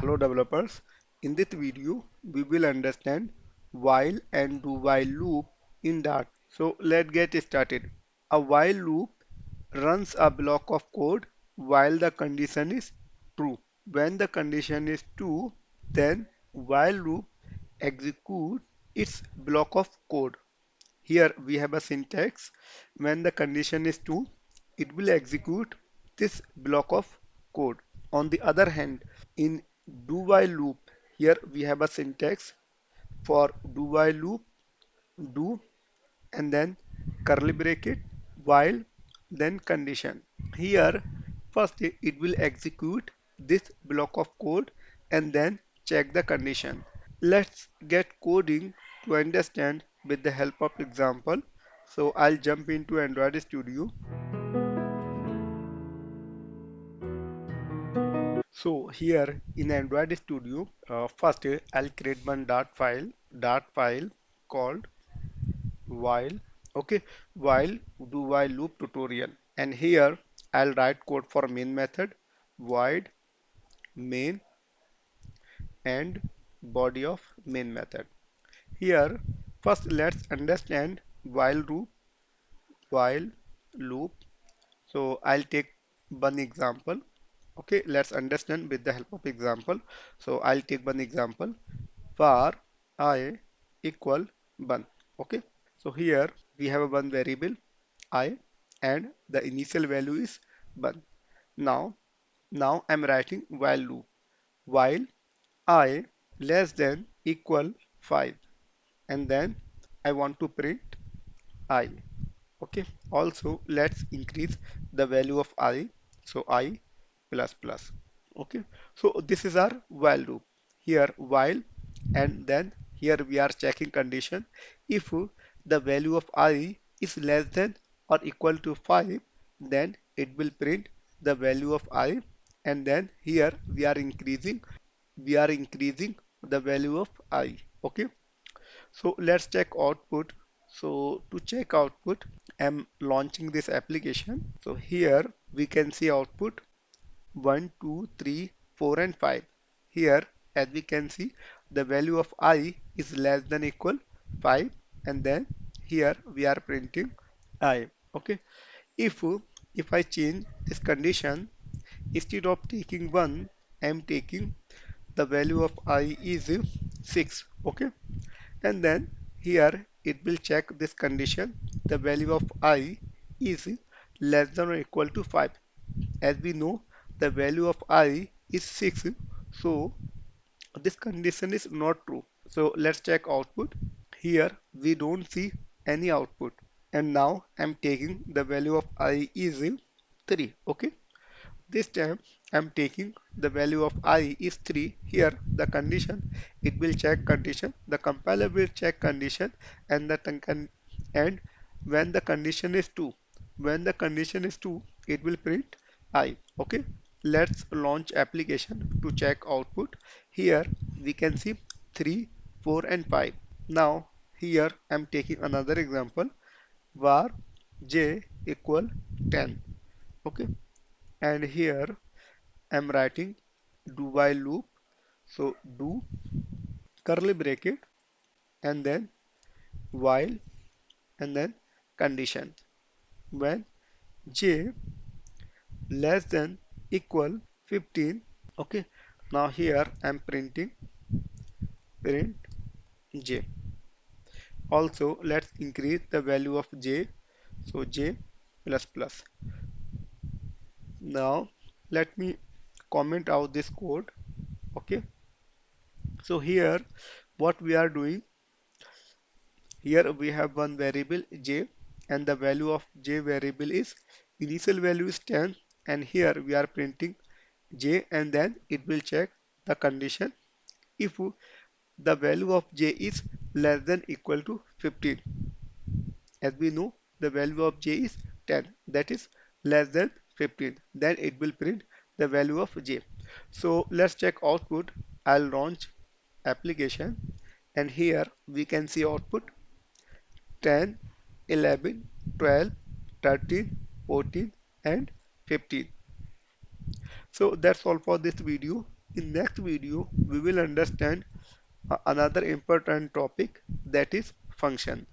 Hello developers, in this video we will understand while and do while loop in Dart. So let's get started. A while loop runs a block of code while the condition is true. When the condition is true, then while loop executes its block of code. Here we have a syntax. When the condition is true, it will execute this block of code. On the other hand, in do while loop, here we have a syntax for do while loop, do and then curly bracket, while, then condition. Here, first it will execute this block of code and then check the condition. Let's get coding to understand with the help of example. So I'll jump into Android Studio. So here in Android Studio, first I'll create one dart file called while, okay, while do while loop tutorial. And here I'll write code for main method, void main and body of main method. Here, first let's understand while loop. So I'll take one example. Okay, let's understand with the help of example. So I'll take one example. Var I equal 1. Okay, so here we have a one variable I and the initial value is 1. Now, now I'm writing while loop. While I less than equal 5 and then I want to print I. Okay, also let's increase the value of I, so I plus plus. Okay, so this is our while loop. Here while and then here we are checking condition. If the value of I is less than or equal to 5, then it will print the value of I, and then here we are increasing the value of I. Okay, so let's check output. So to check output, I'm launching this application. So here we can see output 1, 2, 3, 4 and 5. Here as we can see the value of I is less than equal 5, and then here we are printing I. Okay. If if I change this condition, instead of taking 1, I am taking the value of I is 6. Okay, and then here it will check this condition. The value of I is less than or equal to 5. As we know, the value of I is 6, so this condition is not true. So let's check output. Here we don't see any output, and now I'm taking the value of I is 3. Okay, this time I'm taking the value of I is 3. Here the condition, it will check condition. The compiler will check condition, and and when the condition is 2, when the condition is 2, it will print I. Okay, let's launch application to check output. Here we can see 3, 4 and 5. Now here I'm taking another example, var j equal 10. Okay, and here I'm writing do while loop. So do curly bracket and then while and then condition. When j less than equal 15. Okay, now here I'm printing print j. Also let's increase the value of j, so j plus plus. Now let me comment out this code. Okay, so here what we are doing, here we have one variable j, and the value of j variable is initial value is 10, and here we are printing j, and then it will check the condition. If the value of j is less than equal to 15, as we know the value of j is 10, that is less than 15, then it will print the value of j. So let's check output. I'll launch application, and here we can see output 10, 11, 12, 13, 14 and 15. So that's all for this video. in next video we will understand another important topic, that is function.